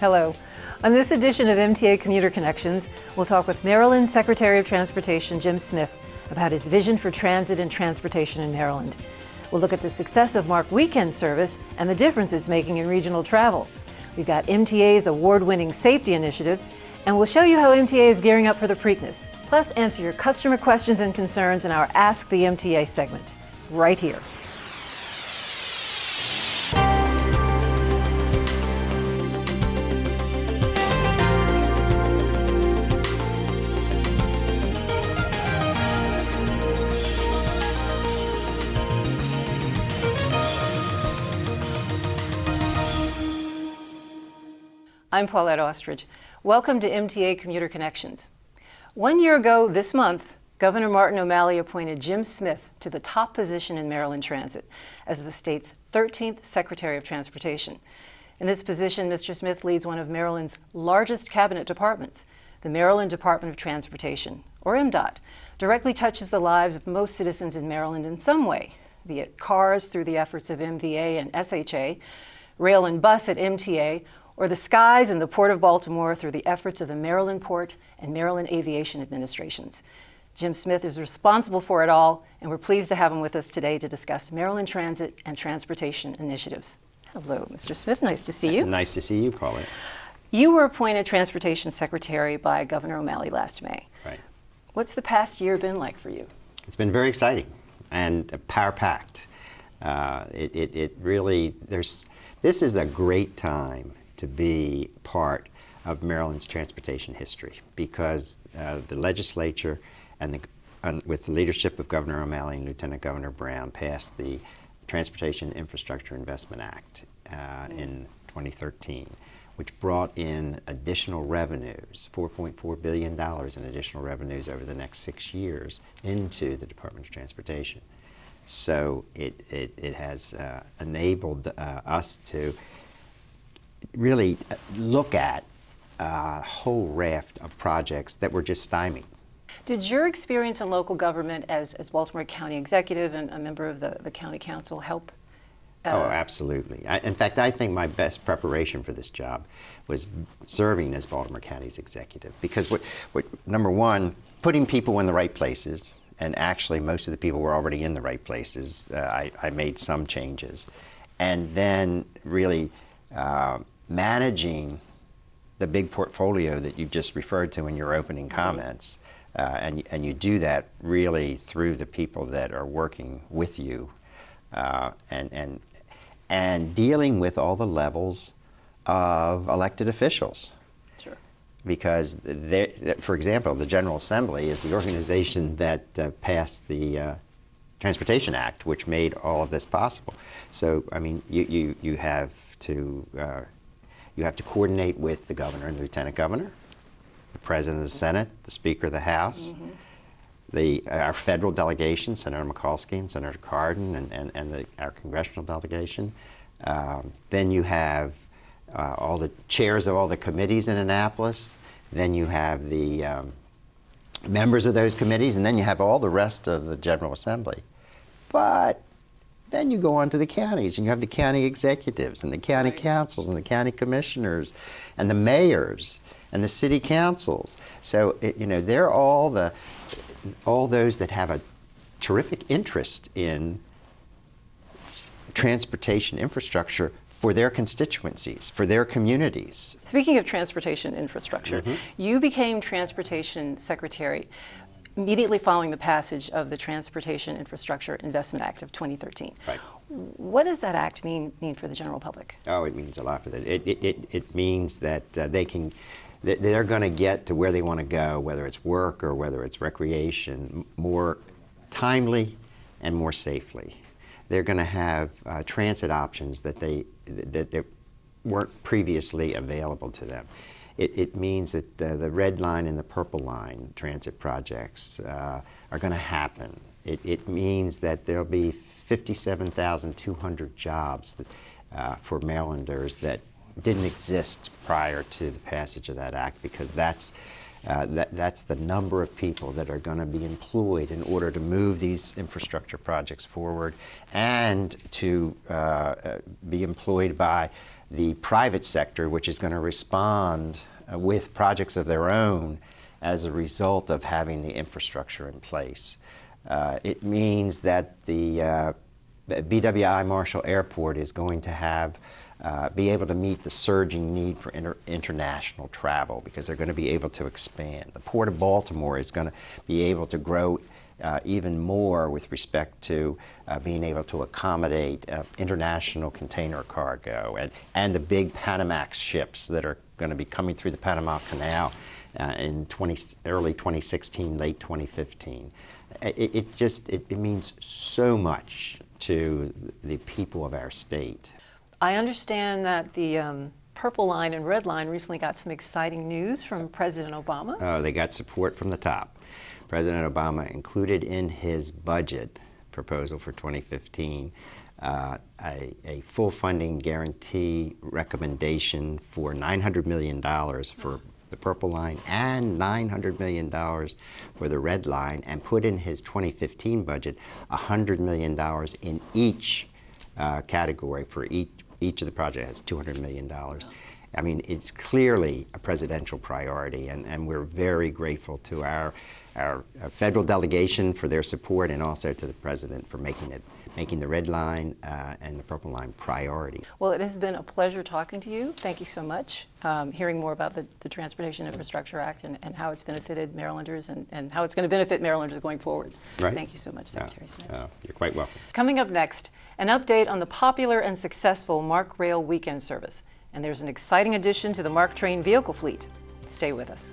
Hello. On this edition of MTA Commuter Connections, we'll talk with Maryland Secretary of Transportation Jim Smith about his vision for transit and transportation in Maryland. We'll look at the success of MARC Weekend Service and the difference it's making in regional travel. We've got MTA's award-winning safety initiatives, and we'll show you how MTA is gearing up for the Preakness. Plus, answer your customer questions and concerns in our Ask the MTA segment, right here. I'm Paulette Austrich. Welcome to MTA Commuter Connections. 1 year ago this month, Governor Martin O'Malley appointed Jim Smith to the top position in Maryland Transit as the state's 13th Secretary of Transportation. In this position, Mr. Smith leads one of Maryland's largest cabinet departments. The Maryland Department of Transportation, or MDOT, directly touches the lives of most citizens in Maryland in some way, be it cars through the efforts of MVA and SHA, rail and bus at MTA, or the skies and the Port of Baltimore through the efforts of the Maryland Port and Maryland Aviation Administrations. Jim Smith is responsible for it all, and we're pleased to have him with us today to discuss Maryland transit and transportation initiatives. Hello, Mr. Smith. Nice to see you. Nice to see you, Paulette. You were appointed Transportation Secretary by Governor O'Malley last May. Right. What's the past year been like for you? It's been very exciting and power-packed. It really, this is a great time to be part of Maryland's transportation history because the legislature and with the leadership of Governor O'Malley and Lieutenant Governor Brown passed the Transportation Infrastructure Investment Act in 2013, which brought in additional revenues, $4.4 billion in additional revenues over the next 6 years into the Department of Transportation. So it has enabled us to really look at a whole raft of projects that were just stymied. Did your experience in local government as Baltimore County Executive and a member of the County Council help? Oh, absolutely. In fact, I think my best preparation for this job was serving as Baltimore County's executive because number one, putting people in the right places, and actually most of the people were already in the right places. I made some changes. And then really managing the big portfolio that you just referred to in your opening comments, and you do that really through the people that are working with you, and dealing with all the levels of elected officials. Sure. Because, for example, the General Assembly is the organization that passed the Transportation Act, which made all of this possible. So, I mean, you have to coordinate with the governor and the lieutenant governor, the president of the Senate, the speaker of the House, our federal delegation, Senator Mikulski and Senator Cardin, and our congressional delegation. Then you have all the chairs of all the committees in Annapolis. Then you have the members of those committees, and then you have all the rest of the General Assembly. But then you go on to the counties, and you have the county executives, and the county councils, and the county commissioners, and the mayors, and the city councils. So, they're all those that have a terrific interest in transportation infrastructure for their constituencies, for their communities. Speaking of transportation infrastructure, you became Transportation Secretary immediately following the passage of the Transportation Infrastructure Investment Act of 2013. Right. What does that act mean for the general public? Oh, it means a lot for them. It means that they're going to get to where they want to go, whether it's work or whether it's recreation, more timely and more safely. They're going to have transit options that weren't previously available to them. It means that the red line and the purple line transit projects are going to happen. It means that there'll be 57,200 jobs for Marylanders that didn't exist prior to the passage of that act, because that's That's the number of people that are going to be employed in order to move these infrastructure projects forward and to be employed by the private sector, which is going to respond with projects of their own as a result of having the infrastructure in place. It means that the BWI Marshall Airport is going to be able to meet the surging need for international travel because they're going to be able to expand. The Port of Baltimore is going to be able to grow even more with respect to being able to accommodate international container cargo and the big Panamax ships that are going to be coming through the Panama Canal in early 2016, late 2015. It means so much to the people of our state. I understand that the Purple Line and Red Line recently got some exciting news from President Obama. Oh, they got support from the top. President Obama included in his budget proposal for 2015 a full funding guarantee recommendation for $900 million for the Purple Line and $900 million for the Red Line, and put in his 2015 budget $100 million in each category for each of the projects. Has $200 million. I mean, it's clearly a presidential priority, and we're very grateful to our federal delegation for their support, and also to the president for making the Red Line and the Purple Line priority. Well, it has been a pleasure talking to you. Thank you so much. Hearing more about the Transportation Infrastructure Act and how it's benefited Marylanders and how it's going to benefit Marylanders going forward. Right. Thank you so much, Secretary Smith. You're quite welcome. Coming up next, an update on the popular and successful MARC Rail Weekend Service. And there's an exciting addition to the MARC train vehicle fleet. Stay with us.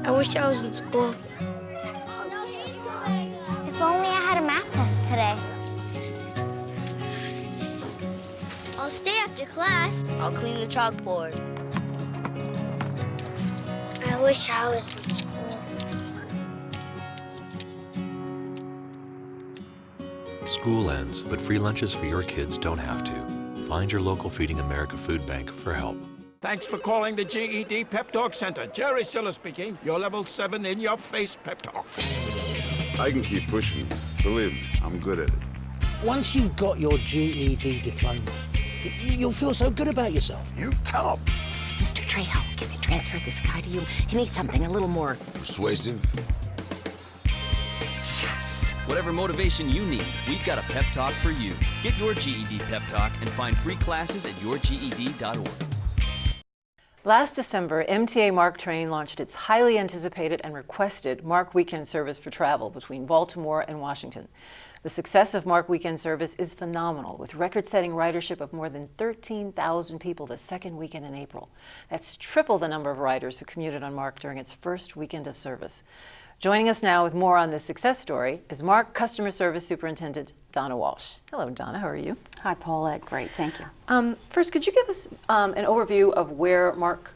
I wish I was in school. If only I had a math test today. I'll stay after class. I'll clean the chalkboard. I wish I was in school. School ends, but free lunches for your kids don't have to. Find your local Feeding America food bank for help. Thanks for calling the GED Pep Talk Center. Jerry Siller speaking. Your level 7 in-your-face pep talk. I can keep pushing. Believe me, I'm good at it. Once you've got your GED diploma, you'll feel so good about yourself. You tell him. Mr. Trejo, can I transfer this guy to you? He needs something a little more Persuasive. yes. Whatever motivation you need, we've got a pep talk for you. Get your GED pep talk and find free classes at yourged.org. Last December, MTA MARC train launched its highly anticipated and requested MARC Weekend Service for travel between Baltimore and Washington. The success of MARC Weekend Service is phenomenal, with record-setting ridership of more than 13,000 people the second weekend in April. That's triple the number of riders who commuted on MARC during its first weekend of service. Joining us now with more on this success story is MARC Customer Service Superintendent Donna Walsh. Hello, Donna. How are you? Hi, Paulette. Great. Thank you. First, could you give us an overview of where MARC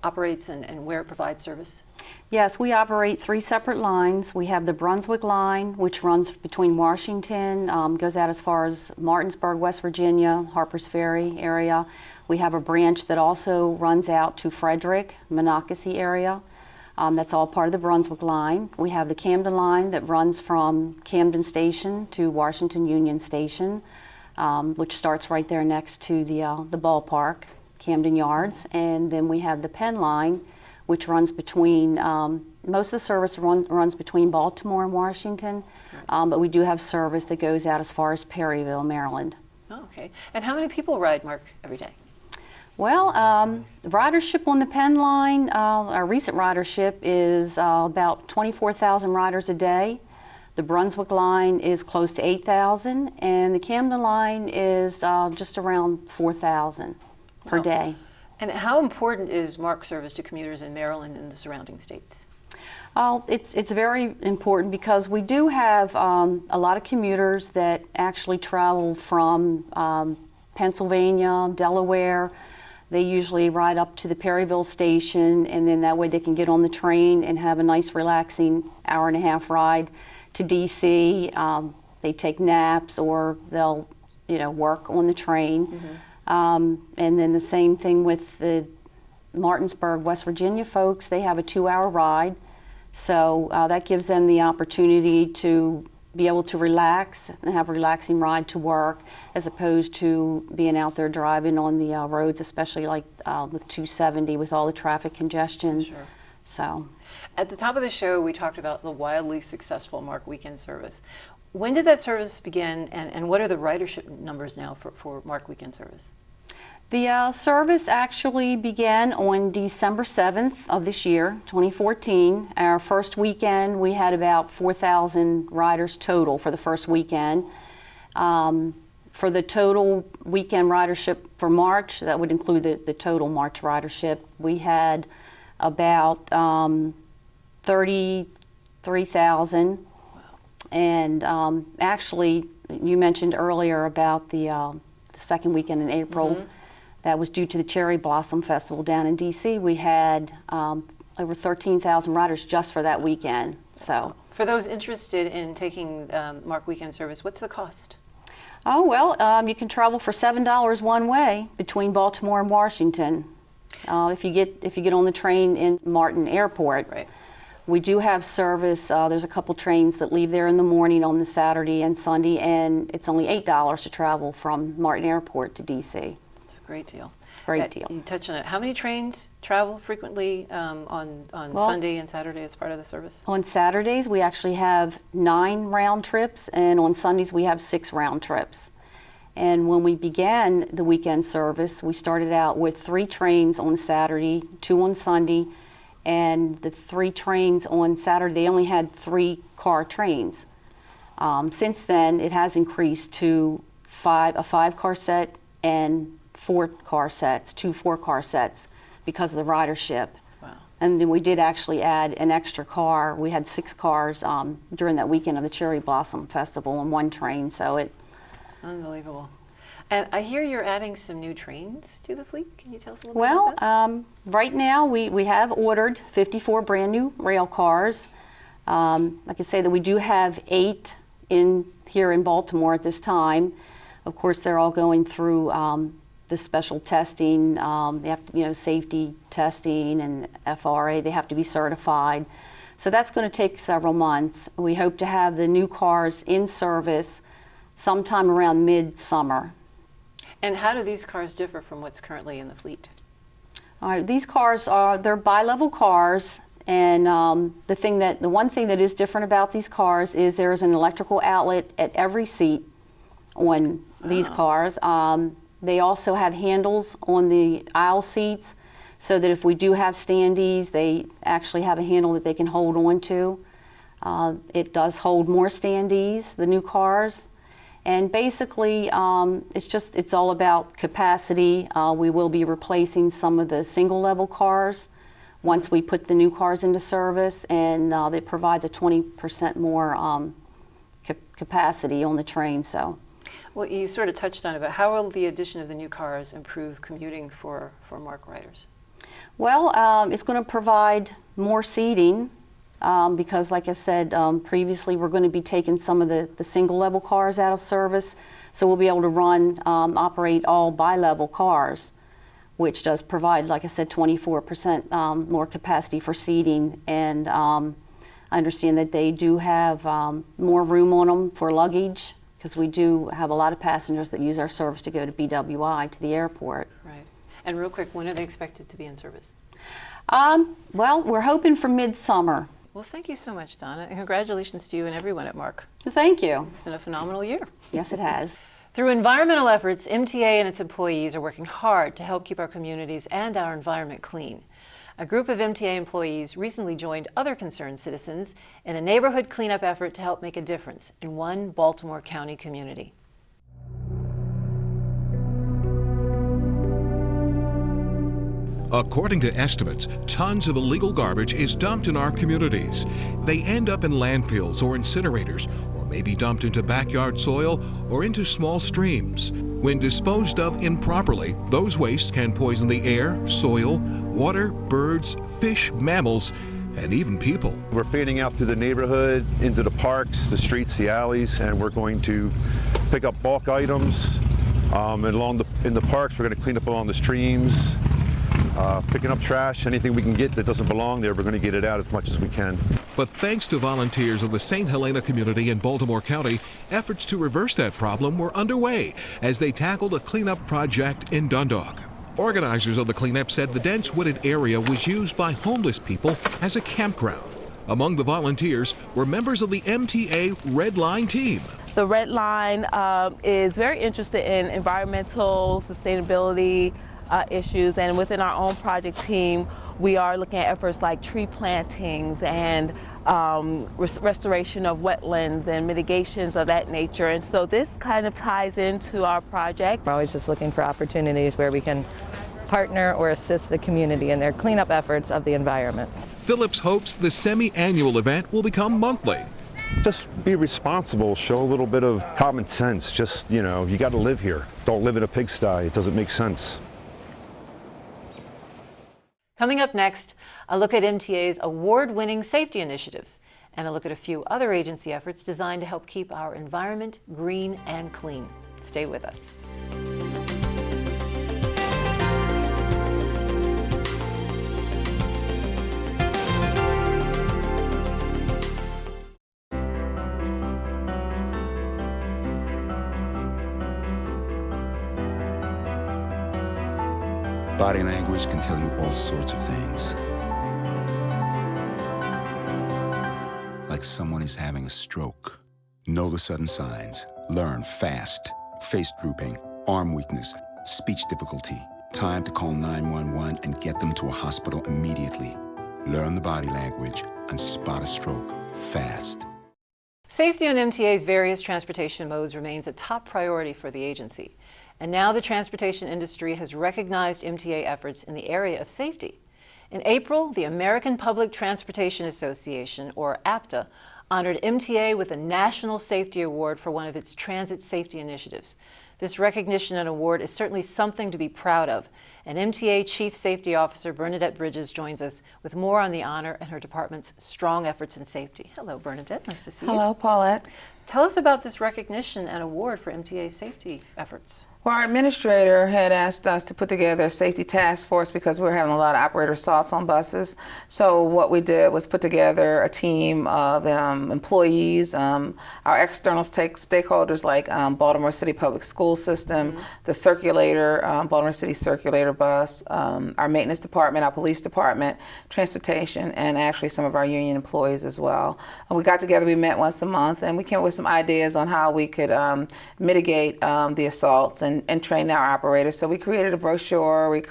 operates and where it provides service? Yes, we operate 3 separate lines. We have the Brunswick line, which runs between Washington, goes out as far as Martinsburg, West Virginia, Harpers Ferry area. We have a branch that also runs out to Frederick, Monocacy area. That's all part of the Brunswick line. We have the Camden line that runs from Camden Station to Washington Union Station, which starts right there next to the ballpark, Camden Yards. And then we have the Penn line, which runs between, most of the service runs between Baltimore and Washington, but we do have service that goes out as far as Perryville, Maryland. Oh, okay. And how many people ride MARC every day? Well, ridership on the Penn line, our recent ridership is about 24,000 riders a day. The Brunswick line is close to 8,000, and the Camden line is just around 4,000 per day. And how important is MARC service to commuters in Maryland and the surrounding states? It's very important because we do have a lot of commuters that actually travel from Pennsylvania, Delaware. They usually ride up to the Perryville station, and then that way they can get on the train and have a nice relaxing hour-and-a-half ride to DC. They take naps, or they'll work on the train. And then the same thing with the Martinsburg, West Virginia folks. They have a 2-hour ride, so that gives them the opportunity to be able to relax and have a relaxing ride to work, as opposed to being out there driving on the roads, especially like with 270 with all the traffic congestion. Sure. So, at the top of the show, we talked about the wildly successful MARC Weekend Service. When did that service begin, and what are the ridership numbers now for MARC Weekend Service? The service actually began on December 7th of this year, 2014. Our first weekend, we had about 4,000 riders total for the first weekend. For the total weekend ridership for March, that would include the total March ridership, we had about 33,000. And actually, you mentioned earlier about the second weekend in April. That was due to the Cherry Blossom Festival down in DC. We had over 13,000 riders just for that weekend. So, for those interested in taking MARC Weekend Service, what's the cost? Oh well, you can travel for $7 one way between Baltimore and Washington. If you get on the train in Martin Airport. Right. We do have service. There's a couple trains that leave there in the morning on the Saturday and Sunday, and it's only $8 to travel from Martin Airport to DC. It's a great deal. Great deal. You touched on it. How many trains travel frequently on Sunday and Saturday as part of the service? On Saturdays, we actually have 9 round trips, and on Sundays, we have 6 round trips. And when we began the weekend service, we started out with 3 trains on Saturday, 2 on Sunday, and the 3 trains on Saturday, they only had 3-car trains. Since then, it has increased to a 5-car set and 4-car sets, 2 4-car sets, because of the ridership. Wow. And then we did actually add an extra car. We had 6 cars during that weekend of the Cherry Blossom Festival on one train, so it... Unbelievable. And I hear you're adding some new trains to the fleet. Can you tell us a little bit about that? Well, right now we have ordered 54 brand new rail cars. I can say that we do have 8 here in Baltimore at this time. Of course, they're all going through the special testing. They have to, safety testing and FRA. They have to be certified. So that's going to take several months. We hope to have the new cars in service sometime around mid-summer. And how do these cars differ from what's currently in the fleet? All right, these cars they're bi-level cars, and the one thing that is different about these cars is there's an electrical outlet at every seat on these cars. They also have handles on the aisle seats, so that if we do have standees, they actually have a handle that they can hold on to. It does hold more standees, the new cars. And basically, it's all about capacity. We will be replacing some of the single-level cars once we put the new cars into service, and it provides a 20% more capacity on the train. So, well, you sort of touched on it, but how will the addition of the new cars improve commuting for MARC riders? Well, it's going to provide more seating. Because, like I said previously, we're going to be taking some of the single-level cars out of service, so we'll be able to operate all bi-level cars, which does provide, like I said, 24% more capacity for seating. And I understand that they do have more room on them for luggage, because we do have a lot of passengers that use our service to go to BWI, to the airport. Right. And real quick, when are they expected to be in service? Well, we're hoping for midsummer. Well, thank you so much, Donna, and congratulations to you and everyone at MARC. Thank you. It's been a phenomenal year. Yes, it has. Through environmental efforts, MTA and its employees are working hard to help keep our communities and our environment clean. A group of MTA employees recently joined other concerned citizens in a neighborhood cleanup effort to help make a difference in one Baltimore County community. According to estimates, tons of illegal garbage is dumped in our communities. They end up in landfills or incinerators, or may be dumped into backyard soil or into small streams. When disposed of improperly, those wastes can poison the air, soil, water, birds, fish, mammals, and even people. We're fading out through the neighborhood, into the parks, the streets, the alleys, and we're going to pick up bulk items. And in the parks, we're going to clean up along the streams, picking up trash, anything we can get that doesn't belong there, we're going to get it out as much as we can. But thanks to volunteers of the St. Helena community in Baltimore County, efforts to reverse that problem were underway as they tackled a cleanup project in Dundalk. Organizers of the cleanup said the dense wooded area was used by homeless people as a campground. Among the volunteers were members of the MTA Red Line team. The Red Line is very interested in environmental sustainability issues, and within our own project team, we are looking at efforts like tree plantings and restoration of wetlands and mitigations of that nature. And so this kind of ties into our project. We're always just looking for opportunities where we can partner or assist the community in their cleanup efforts of the environment. Phillips hopes the semi-annual event will become monthly. Just be responsible, show a little bit of common sense. Just, you got to live here. Don't live in a pigsty. It doesn't make sense. Coming up next, a look at MTA's award-winning safety initiatives and a look at a few other agency efforts designed to help keep our environment green and clean. Stay with us. Body language can tell you all sorts of things. Like someone is having a stroke. Know the sudden signs. Learn fast. Face drooping, arm weakness, speech difficulty. Time to call 911 and get them to a hospital immediately. Learn the body language and spot a stroke fast. Safety on MTA's various transportation modes remains a top priority for the agency. And now the transportation industry has recognized MTA efforts in the area of safety. In April, the American Public Transportation Association, or APTA, honored MTA with a National Safety Award for one of its transit safety initiatives. This recognition and award is certainly something to be proud of. And MTA Chief Safety Officer Bernadette Bridges joins us with more on the honor and her department's strong efforts in safety. Hello, Bernadette. Nice to see you. Hello, Paulette. Tell us about this recognition and award for MTA's safety efforts. Well, our administrator had asked us to put together a safety task force because we were having a lot of operator assaults on buses. So what we did was put together a team of employees, our external stakeholders like Baltimore City Public School System, the circulator, Baltimore City Circulator Bus, our maintenance department, our police department, transportation, and actually some of our union employees as well. And we got together, we met once a month, and we came up with some ideas on how we could mitigate the assaults and train our operators. So we created a brochure, we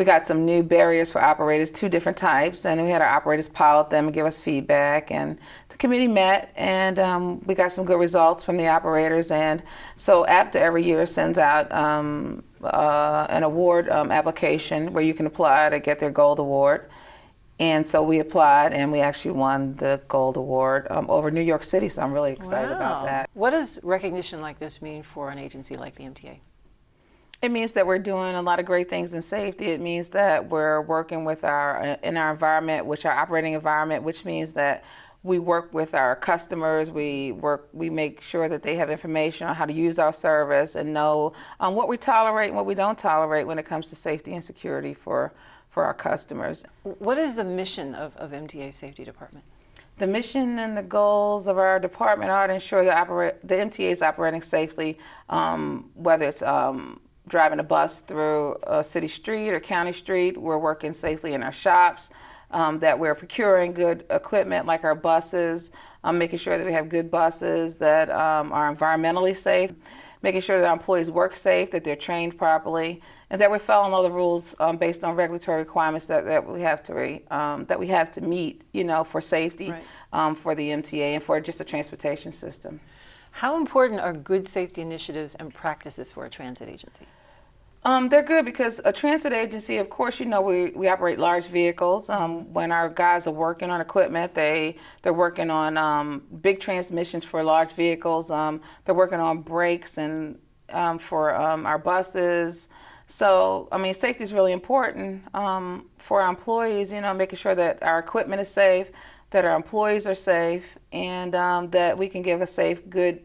got some new barriers for operators, 2 different types, and we had our operators pilot them and give us feedback. And the committee met, and we got some good results from the operators. And so APTA every year sends out an award application where you can apply to get their gold award. And so we applied, and we actually won the gold award over New York City, so I'm really excited about that. What does recognition like this mean for an agency like the MTA? It means that we're doing a lot of great things in safety. It means that we're working with in our environment, our operating environment, which means that we work with our customers. We make sure that they have information on how to use our service and know what we tolerate and what we don't tolerate when it comes to safety and security for our customers. What is the mission of MTA's safety department? The mission and the goals of our department are to ensure that the MTA is operating safely, whether it's driving a bus through a city street or county street. We're working safely in our shops, that we're procuring good equipment like our buses, making sure that we have good buses that are environmentally safe, making sure that our employees work safe, that they're trained properly, and that we're following all the rules based on regulatory requirements that we have to meet, for safety, right, for the MTA and for just the transportation system. How important are good safety initiatives and practices for a transit agency? They're good because a transit agency, of course, you know, we operate large vehicles. When our guys are working on equipment, they're working on big transmissions for large vehicles. They're working on brakes and for our buses. So, I mean, safety is really important for our employees, you know, making sure that our equipment is safe, that our employees are safe, and that we can give a safe, good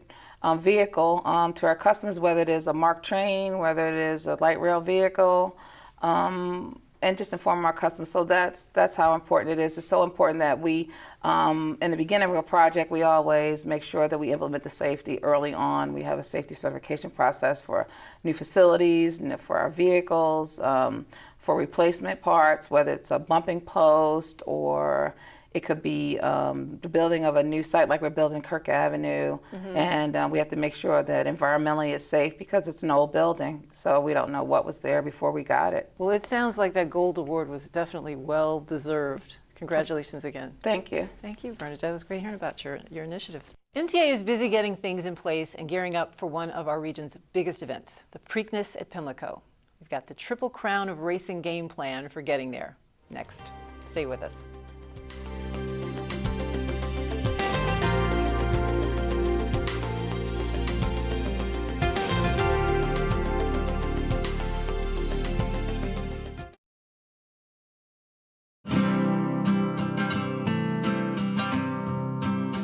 vehicle to our customers, whether it is a MARC train, whether it is a light rail vehicle, and just inform our customers. So that's how important it is. It's so important that we, in the beginning of a project, we always make sure that we implement the safety early on. We have a safety certification process for new facilities, for our vehicles, for replacement parts, whether it's a bumping post or it could be the building of a new site like we're building Kirk Avenue. And we have to make sure that environmentally it's safe because it's an old building. So we don't know what was there before we got it. Well, it sounds like that gold award was definitely well deserved. Congratulations again. Thank you. Thank you, Bernadette. It was great hearing about your initiatives. MTA is busy getting things in place and gearing up for one of our region's biggest events, the Preakness at Pimlico. We've got the Triple Crown of Racing game plan for getting there. Next. Stay with us.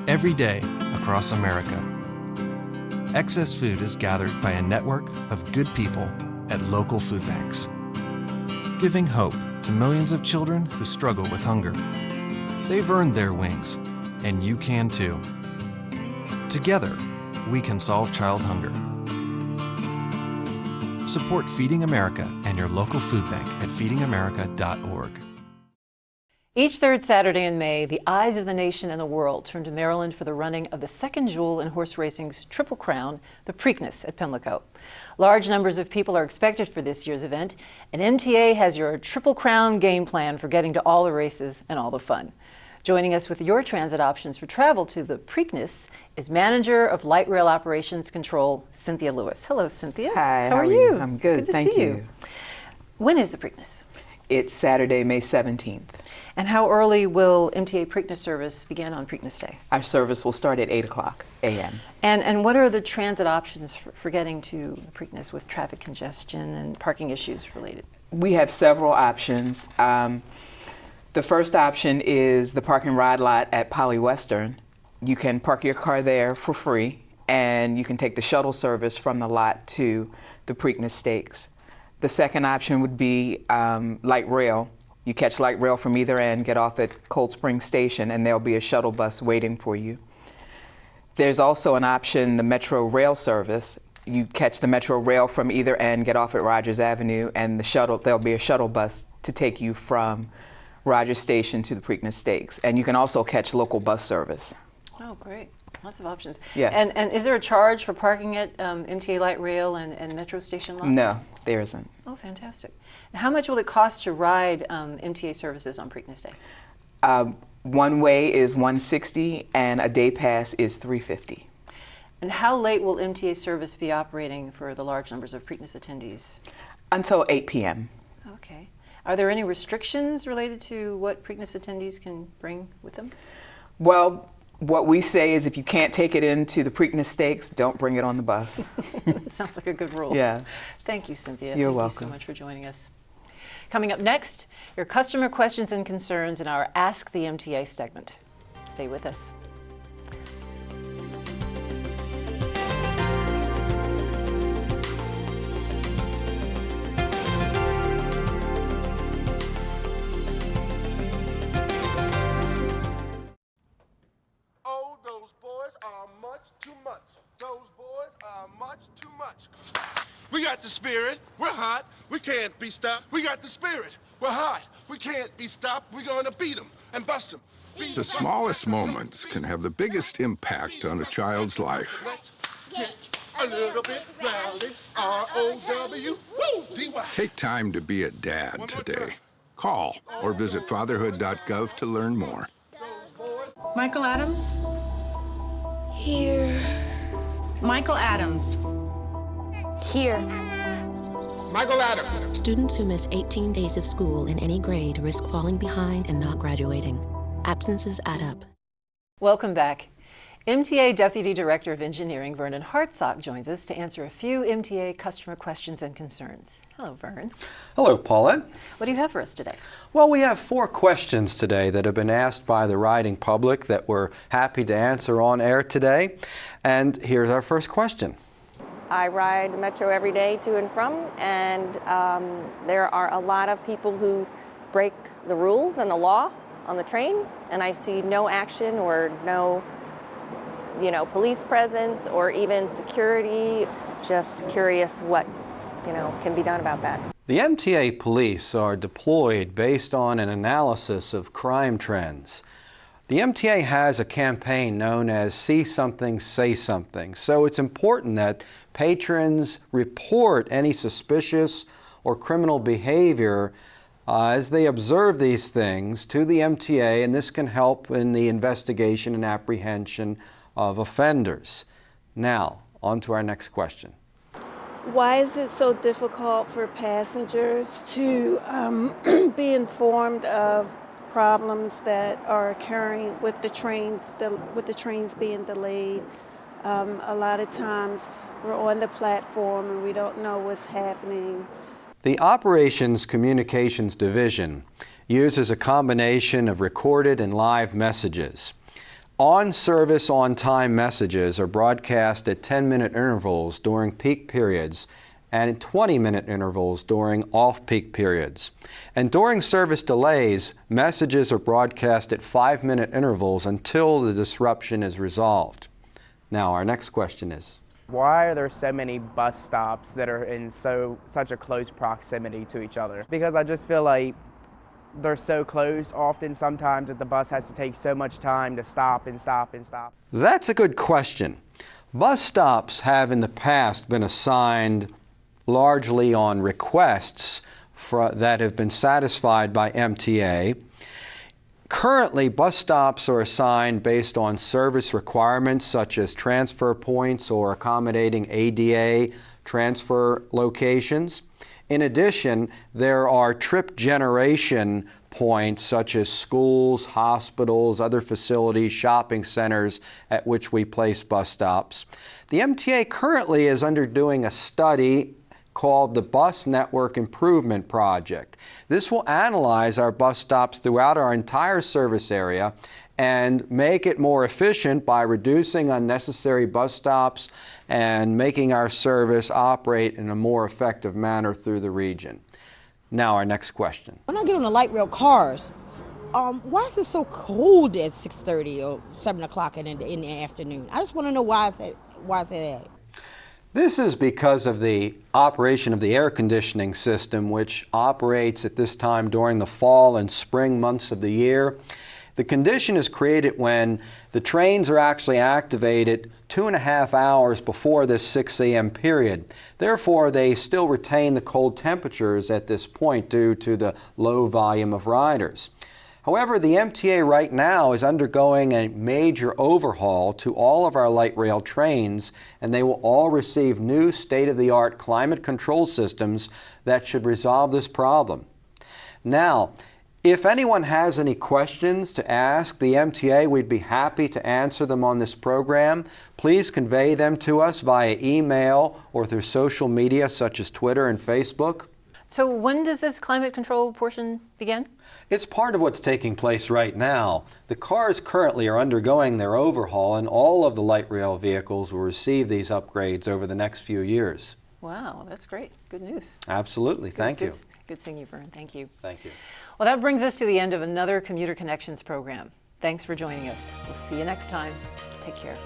Every day across America, excess food is gathered by a network of good people at local food banks, giving hope to millions of children who struggle with hunger. They've earned their wings, and you can too. Together, we can solve child hunger. Support Feeding America and your local food bank at feedingamerica.org. Each third Saturday in May, the eyes of the nation and the world turn to Maryland for the running of the second jewel in horse racing's Triple Crown, the Preakness at Pimlico. Large numbers of people are expected for this year's event, and MTA has your Triple Crown game plan for getting to all the races and all the fun. Joining us with your transit options for travel to the Preakness is Manager of Light Rail Operations Control, Cynthia Lewis. Hello, Cynthia. Hi, how are you? I'm good, to thank see you. When is the Preakness? It's Saturday, May 17th. And how early will MTA Preakness service begin on Preakness Day? Our service will start at 8 o'clock a.m. And what are the transit options for getting to the Preakness with traffic congestion and parking issues related? We have several options. The first option is the park and ride lot at Poly Western. You can park your car there for free, and you can take the shuttle service from the lot to the Preakness Stakes. The second option would be light rail. You catch light rail from either end, get off at Cold Spring Station, and there'll be a shuttle bus waiting for you. There's also an option, the Metro Rail service. You catch the Metro Rail from either end, get off at Rogers Avenue, and there'll be a shuttle bus to take you from Rogers Station to the Preakness Stakes. And you can also catch local bus service. Oh, great. Lots of options. Yes. And is there a charge for parking at MTA Light Rail and Metro Station lots? No, there isn't. Oh, fantastic. And how much will it cost to ride MTA services on Preakness Day? One way is $160 and a day pass is $350. And how late will MTA service be operating for the large numbers of Preakness attendees? Until 8 p.m. Okay. Are there any restrictions related to what Preakness attendees can bring with them? Well, what we say is if you can't take it into the Preakness Stakes, don't bring it on the bus. Sounds like a good rule. Yes. Thank you, Cynthia. You're welcome. welcome. Thank you so much for joining us. Coming up next, your customer questions and concerns in our Ask the MTA segment. Stay with us. We got the spirit. We're hot. We can't be stopped. We got the spirit. We're hot. We can't be stopped. We're gonna beat them and bust them. The smallest moments can have the biggest impact on a child's life. Get a little bit rowdy. R-O-W-D-Y. Take time to be a dad today. Call or visit fatherhood.gov to learn more. Michael Adams? Here. Michael Adams. Here. Michael Adams. Students who miss 18 days of school in any grade risk falling behind and not graduating. Absences add up. Welcome back. MTA Deputy Director of Engineering Vernon Hartsock joins us to answer a few MTA customer questions and concerns. Hello, Vern. Hello, Paulette. What do you have for us today? Well, we have 4 questions today that have been asked by the riding public that we're happy to answer on air today. And here's our first question. I ride the Metro every day to and from, and there are a lot of people who break the rules and the law on the train, and I see no action or no police presence or even security. Just curious what, can be done about that. The MTA police are deployed based on an analysis of crime trends. The MTA has a campaign known as See Something, Say Something. So it's important that patrons report any suspicious or criminal behavior as they observe these things to the MTA, and this can help in the investigation and apprehension of offenders. Now, on to our next question. Why is it so difficult for passengers to be informed of problems that are occurring with the trains being delayed? A lot of times we're on the platform and we don't know what's happening. The Operations Communications Division uses a combination of recorded and live messages. On-service, on-time messages are broadcast at 10-minute intervals during peak periods and at 20-minute intervals during off-peak periods. And during service delays, messages are broadcast at 5-minute intervals until the disruption is resolved. Now, our next question is, why are there so many bus stops that are in such a close proximity to each other? Because I just feel like they're so close often sometimes that the bus has to take so much time to stop and stop and stop. That's a good question. Bus stops have in the past been assigned largely on requests that have been satisfied by MTA. Currently, bus stops are assigned based on service requirements such as transfer points or accommodating ADA transfer locations. In addition, there are trip generation points such as schools, hospitals, other facilities, shopping centers at which we place bus stops. The MTA currently is undergoing a study called the Bus Network Improvement Project. This will analyze our bus stops throughout our entire service area and make it more efficient by reducing unnecessary bus stops and making our service operate in a more effective manner through the region. Now, our next question. When I get on the light rail cars, why is it so cold at 6:30 or 7 o'clock in the afternoon? I just want to know why is that? This is because of the operation of the air conditioning system, which operates at this time during the fall and spring months of the year. The condition is created when the trains are actually activated 2.5 hours before this 6 a.m. period. Therefore, they still retain the cold temperatures at this point due to the low volume of riders. However, the MTA right now is undergoing a major overhaul to all of our light rail trains, and they will all receive new state-of-the-art climate control systems that should resolve this problem. Now, if anyone has any questions to ask the MTA, we'd be happy to answer them on this program. Please convey them to us via email or through social media such as Twitter and Facebook. So when does this climate control portion begin? It's part of what's taking place right now. The cars currently are undergoing their overhaul, and all of the light rail vehicles will receive these upgrades over the next few years. Wow, that's great. Good news. Absolutely. Thank you. Good seeing you, Vern. Thank you. Thank you. Well, that brings us to the end of another Commuter Connections program. Thanks for joining us. We'll see you next time. Take care.